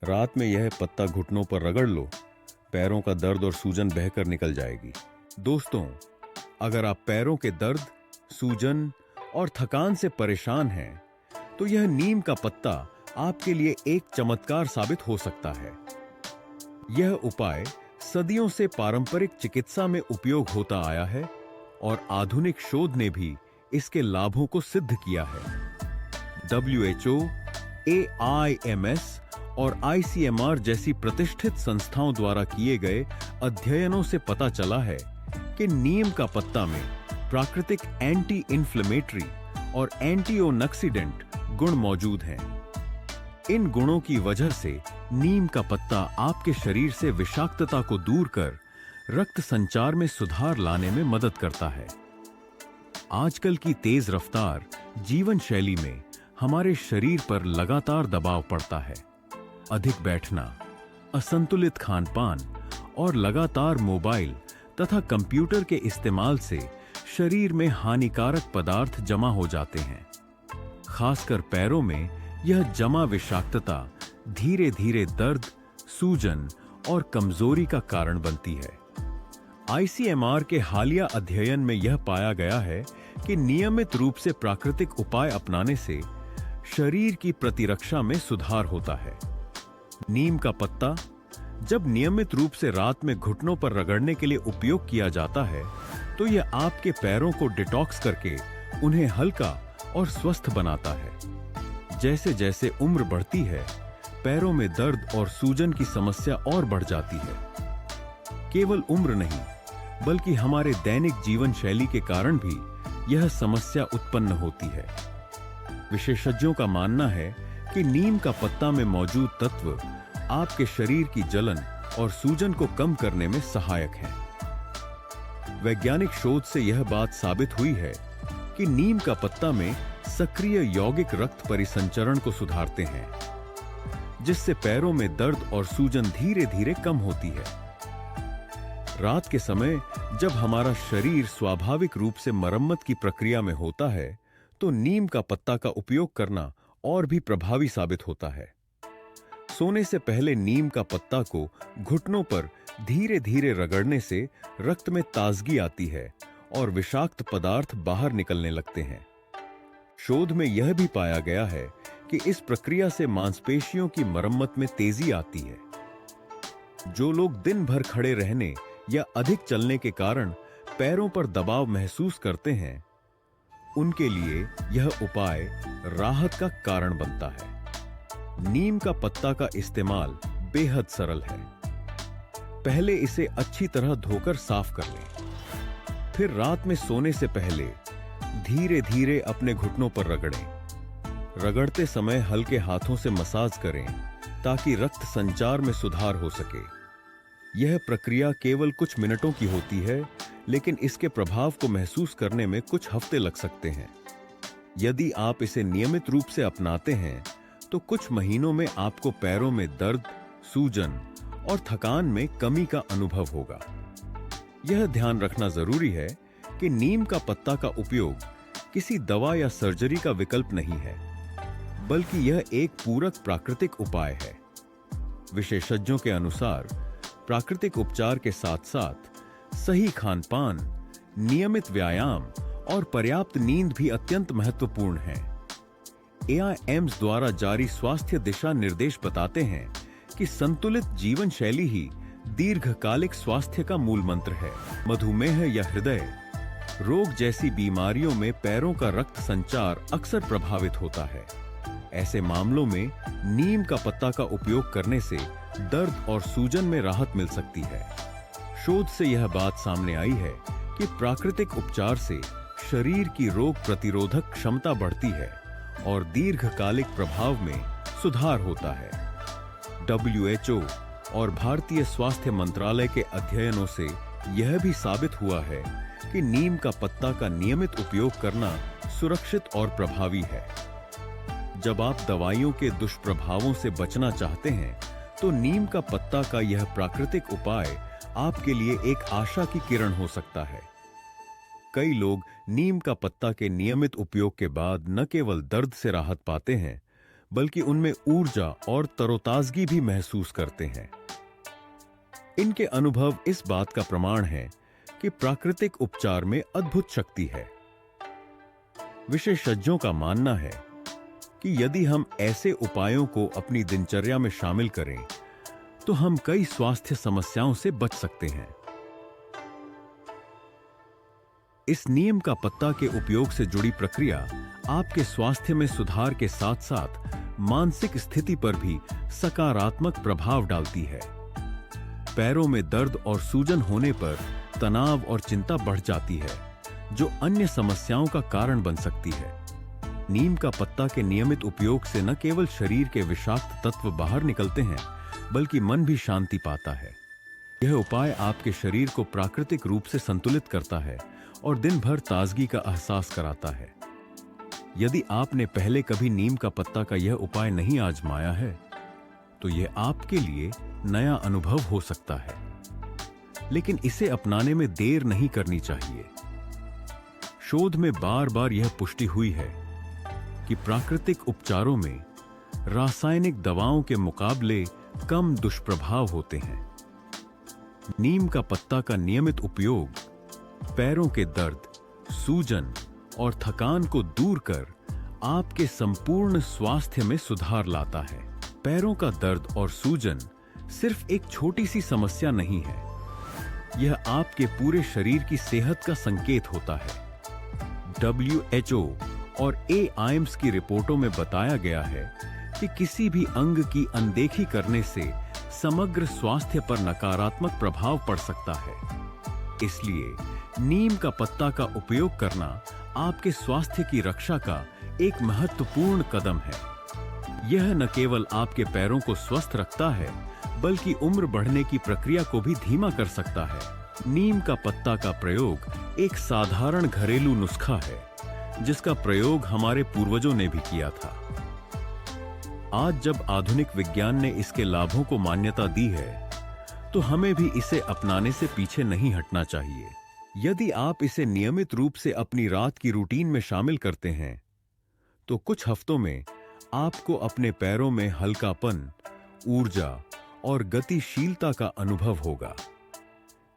रात में यह पत्ता घुटनों पर रगड़ लो, पैरों का दर्द और सूजन बहकर निकल जाएगी। दोस्तों, अगर आप पैरों के दर्द, सूजन और थकान से परेशान हैं, तो यह नीम का पत्ता आपके लिए एक चमत्कार साबित हो सकता है। यह उपाय सदियों से पारंपरिक चिकित्सा में उपयोग होता आया है और आधुनिक शोध ने भी इसके लाभों को सिद्ध किया है। WHO, AIMS और ICMR जैसी प्रतिष्ठित संस्थाओं द्वारा किए गए अध्ययनों से पता चला है कि नीम का पत्ता में प्राकृतिक एंटी इन्फ्लेमेटरी और एंटीओक्सिडेंट गुण मौजूद हैं। इन गुणों की वजह से नीम का पत्ता आपके शरीर से विषाक्तता को दूर कर रक्त संचार में सुधार लाने में मदद करता है। आजकल की तेज रफ्तार जीवन शैली में हमारे शरीर पर लगातार दबाव पड़ता है। अधिक बैठना, असंतुलित खानपान और लगातार मोबाइल तथा कंप्यूटर के इस्तेमाल से शरीर में हानिकारक पदार्थ जमा हो जाते हैं। खासकर पैरों में यह जमा विषाक्तता धीरे धीरे दर्द, सूजन और कमजोरी का कारण बनती है। ICMR के हालिया अध्ययन में यह पाया गया है कि नियमित रूप से प्राकृतिक उपाय अपनाने से शरीर की प्रतिरक्षा में सुधार होता है। नीम का पत्ता जब नियमित रूप से रात में घुटनों पर रगड़ने के लिए उपयोग किया जाता है, तो यह आपके पैरों को डिटॉक्स करके उन्हें हल्का और स्वस्थ बनाता है। जैसे जैसे उम्र बढ़ती है, पैरों में दर्द और सूजन की समस्या और बढ़ जाती है। केवल उम्र नहीं, बल्कि हमारे दैनिक जीवन शैली के कारण भी यह समस्या उत्पन्न होती है। विशेषज्ञों का मानना है कि नीम का पत्ता में मौजूद तत्व आपके शरीर की जलन और सूजन को कम करने में सहायक हैं। वैज्ञानिक शोध से यह बात साबित हुई है कि नीम का पत्ता में सक्रिय यौगिक रक्त परिसंचरण को सुधारते हैं, जिससे पैरों में दर्द और सूजन धीरे धीरे कम होती है। रात के समय जब हमारा शरीर स्वाभाविक रूप से मरम्मत की प्रक्रिया में होता है, तो नीम का पत्ता का उपयोग करना और भी प्रभावी साबित होता है। सोने से पहले नीम का पत्ता को घुटनों पर धीरे धीरे रगड़ने से रक्त में ताजगी आती है और विषाक्त पदार्थ बाहर निकलने लगते हैं। शोध में यह भी पाया गया है कि इस प्रक्रिया से मांसपेशियों की मरम्मत में तेजी आती है। जो लोग दिन भर खड़े रहने या अधिक चलने के कारण पैरों पर दबाव महसूस करते हैं, उनके लिए यह उपाय राहत का कारण बनता है। नीम का पत्ता का इस्तेमाल बेहद सरल है। पहले इसे अच्छी तरह धोकर साफ कर लें। फिर रात में सोने से पहले धीरे धीरे अपने घुटनों पर रगड़ें। रगड़ते समय हल्के हाथों से मसाज करें ताकि रक्त संचार में सुधार हो सके। यह प्रक्रिया केवल कुछ मिनटों की होती है, लेकिन इसके प्रभाव को महसूस करने में कुछ हफ्ते लग सकते हैं। यदि आप इसे नियमित रूप से अपनाते हैं, तो कुछ महीनों में आपको पैरों में दर्द, सूजन और थकान में कमी का अनुभव होगा। यह ध्यान रखना जरूरी है कि नीम का पत्ता का उपयोग किसी दवा या सर्जरी का विकल्प नहीं है, बल्कि यह एक पूरक प्राकृतिक उपाय है। विशेषज्ञों के अनुसार प्राकृतिक उपचार के साथ साथ सही खानपान, नियमित व्यायाम और पर्याप्त नींद भी अत्यंत महत्वपूर्ण है। AIMS द्वारा जारी स्वास्थ्य दिशा निर्देश बताते हैं कि संतुलित जीवन शैली ही दीर्घकालिक स्वास्थ्य का मूल मंत्र है। मधुमेह या हृदय रोग जैसी बीमारियों में पैरों का रक्त संचार अक्सर प्रभावित होता है। ऐसे मामलों में नीम का पत्ता का उपयोग करने से दर्द और सूजन में राहत मिल सकती है। शोध से यह बात सामने आई है कि प्राकृतिक उपचार से शरीर की रोग प्रतिरोधक क्षमता बढ़ती है और दीर्घकालिक प्रभाव में सुधार होता है। WHO और भारतीय स्वास्थ्य मंत्रालय के अध्ययनों से यह भी साबित हुआ है कि नीम का पत्ता का नियमित उपयोग करना सुरक्षित और प्रभावी है। जब आप दवाइयों के दुष्प्रभावों से बचना चाहते हैं, तो नीम का पत्ता का यह प्राकृतिक उपाय आपके लिए एक आशा की किरण हो सकता है। कई लोग नीम का पत्ता के नियमित उपयोग के बाद न केवल दर्द से राहत पाते हैं, बल्कि उनमें ऊर्जा और तरोताजगी भी महसूस करते हैं। इनके अनुभव इस बात का प्रमाण है कि प्राकृतिक उपचार में अद्भुत शक्ति है। विशेषज्ञों का मानना है कि यदि हम ऐसे उपायों को अपनी दिनचर्या में शामिल करें तो हम कई स्वास्थ्य समस्याओं से बच सकते हैं। इस नीम का पत्ता के उपयोग से जुड़ी प्रक्रिया आपके स्वास्थ्य में सुधार के साथ साथ मानसिक स्थिति पर भी सकारात्मक प्रभाव डालती है। पैरों में दर्द और सूजन होने पर तनाव और चिंता बढ़ जाती है, जो अन्य समस्याओं का कारण बन सकती है। नीम का पत्ता के नियमित उपयोग से न केवल शरीर के विषाक्त तत्व बाहर निकलते हैं, बल्कि मन भी शांति पाता है। यह उपाय आपके शरीर को प्राकृतिक रूप से संतुलित करता है और दिन भर ताजगी का एहसास कराता है। यदि आपने पहले कभी नीम का पत्ता का यह उपाय नहीं आजमाया है, तो यह आपके लिए नया अनुभव हो सकता है, लेकिन इसे अपनाने में देर नहीं करनी चाहिए। शोध में बार बार यह पुष्टि हुई है कि प्राकृतिक उपचारों में रासायनिक दवाओं के मुकाबले कम दुष्प्रभाव होते हैं। नीम का पत्ता का नियमित उपयोग पैरों के दर्द, सूजन और थकान को दूर कर आपके संपूर्ण स्वास्थ्य में सुधार लाता है। पैरों का दर्द और सूजन सिर्फ एक छोटी सी समस्या नहीं है, यह आपके पूरे शरीर की सेहत का संकेत होता है। WHO और AIIMS की रिपोर्टों में बताया गया है कि किसी भी अंग की अनदेखी करने से समग्र स्वास्थ्य पर नकारात्मक प्रभाव पड़ सकता है। इसलिए नीम का पत्ता का उपयोग करना आपके स्वास्थ्य की रक्षा का एक महत्वपूर्ण कदम है। यह न केवल आपके पैरों को स्वस्थ रखता है, बल्कि उम्र बढ़ने की प्रक्रिया को भी धीमा कर सकता है। नीम का पत्ता का प्रयोग एक साधारण घरेलू नुस्खा है, जिसका प्रयोग हमारे पूर्वजों ने भी किया था। आज जब आधुनिक विज्ञान ने इसके लाभों को मान्यता दी है, तो हमें भी इसे अपनाने से पीछे नहीं हटना चाहिए। यदि आप इसे नियमित रूप से अपनी रात की रूटीन में शामिल करते हैं, तो कुछ हफ्तों में आपको अपने पैरों में हल्कापन, ऊर्जा और गतिशीलता का अनुभव होगा।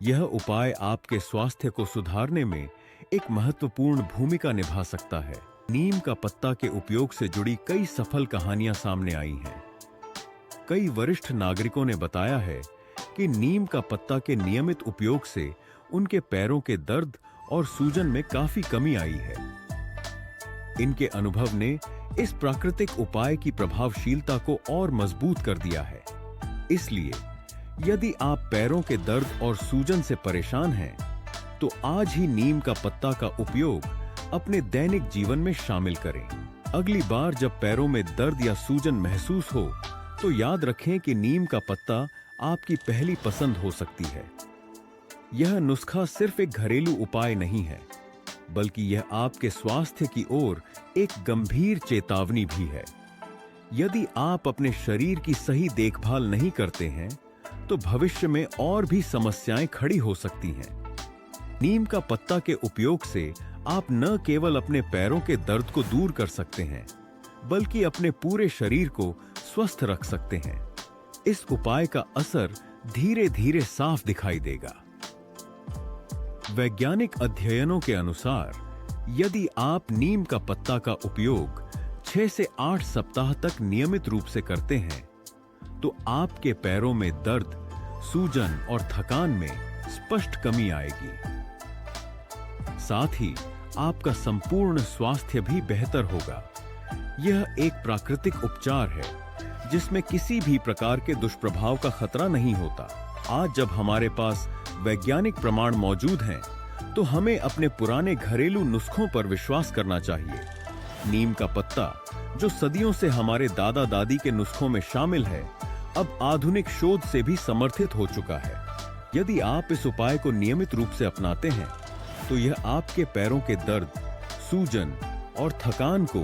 यह उपाय आपके स्वास्थ्य को सुधारने में एक महत्वपूर्ण भूमिका निभा सकता है। नीम का पत्ता के उपयोग से जुड़ी कई सफल कहानियां सामने आई हैं। कई वरिष्ठ नागरिकों ने बताया है कि नीम का पत्ता के नियमित उपयोग से उनके पैरों के दर्द और सूजन में काफी कमी आई है। इनके अनुभव ने इस प्राकृतिक उपाय की प्रभावशीलता को और मजबूत कर दिया है। इसलिए यदि आप पैरों के दर्द और सूजन से परेशान हैं, तो आज ही नीम का पत्ता का उपयोग अपने दैनिक जीवन में शामिल करें। अगली बार जब पैरों में दर्द या सूजन महसूस हो, तो याद रखें कि नीम का पत्ता आपकी पहली पसंद हो सकती है। यह नुस्खा सिर्फ एक घरेलू उपाय नहीं है, बल्कि यह आपके स्वास्थ्य की ओर एक गंभीर चेतावनी भी है। यदि आप अपने शरीर की सही देखभाल नहीं करते हैं, तो भविष्य में और भी समस्याएं खड़ी हो सकती हैं। नीम का पत्ता के उपयोग से आप न केवल अपने पैरों के दर्द को दूर कर सकते हैं, बल्कि अपने पूरे शरीर को स्वस्थ रख सकते हैं। इस उपाय का असर धीरे धीरे साफ दिखाई देगा। वैज्ञानिक अध्ययनों के अनुसार, यदि आप नीम का पत्ता का उपयोग 6 से 8 सप्ताह तक नियमित रूप से करते हैं, तो आपके पैरों में दर्द, सूजन और थकान में स्पष्ट कमी आएगी। साथ ही आपका संपूर्ण स्वास्थ्य भी बेहतर होगा। यह एक प्राकृतिक उपचार है, जिसमें किसी भी प्रकार के दुष्प्रभाव का खतरा नहीं होता। आज जब हमारे पास वैज्ञानिक प्रमाण मौजूद हैं, तो हमें अपने पुराने घरेलू नुस्खों पर विश्वास करना चाहिए। नीम का पत्ता, जो सदियों से हमारे दादा दादी के नुस्खों में शामिल है, अब आधुनिक शोध से भी समर्थित हो चुका है। यदि आप इस उपाय को नियमित रूप से अपनाते हैं, तो यह आपके पैरों के दर्द, सूजन और थकान को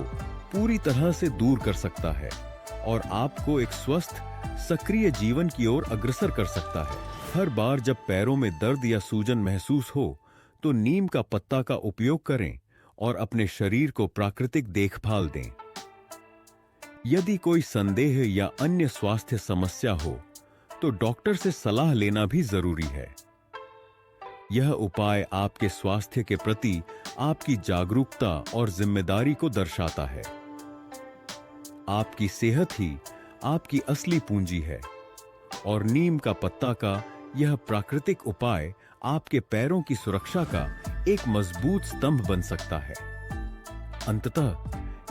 पूरी तरह से दूर कर सकता है और आपको एक स्वस्थ, सक्रिय जीवन की ओर अग्रसर कर सकता है। हर बार जब पैरों में दर्द या सूजन महसूस हो, तो नीम का पत्ता का उपयोग करें और अपने शरीर को प्राकृतिक देखभाल दें। यदि कोई संदेह या अन्य स्वास्थ्य समस्या हो तो डॉक्टर से सलाह लेना भी जरूरी है। यह उपाय आपके स्वास्थ्य के प्रति आपकी जागरूकता और जिम्मेदारी को दर्शाता है। आपकी सेहत ही आपकी असली पूंजी है और नीम का पत्ता का यह प्राकृतिक उपाय आपके पैरों की सुरक्षा का एक मजबूत स्तंभ बन सकता है। अंततः,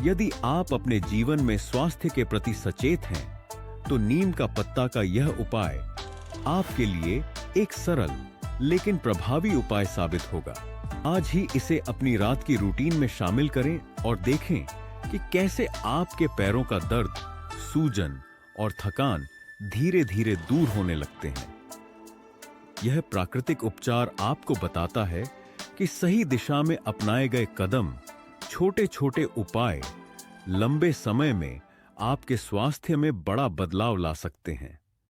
यदि आप अपने जीवन में स्वास्थ्य के प्रति सचेत हैं, तो नीम का पत्ता का यह उपाय आपके लिए एक सरल लेकिन प्रभावी उपाय साबित होगा। आज ही इसे अपनी रात की रूटीन में शामिल करें और देखें कि कैसे आपके पैरों का दर्द, सूजन और थकान धीरे धीरे दूर होने लगते हैं। यह प्राकृतिक उपचार आपको बताता है कि सही दिशा में अपनाए गए कदम, छोटे छोटे उपाय लंबे समय में आपके स्वास्थ्य में बड़ा बदलाव ला सकते हैं।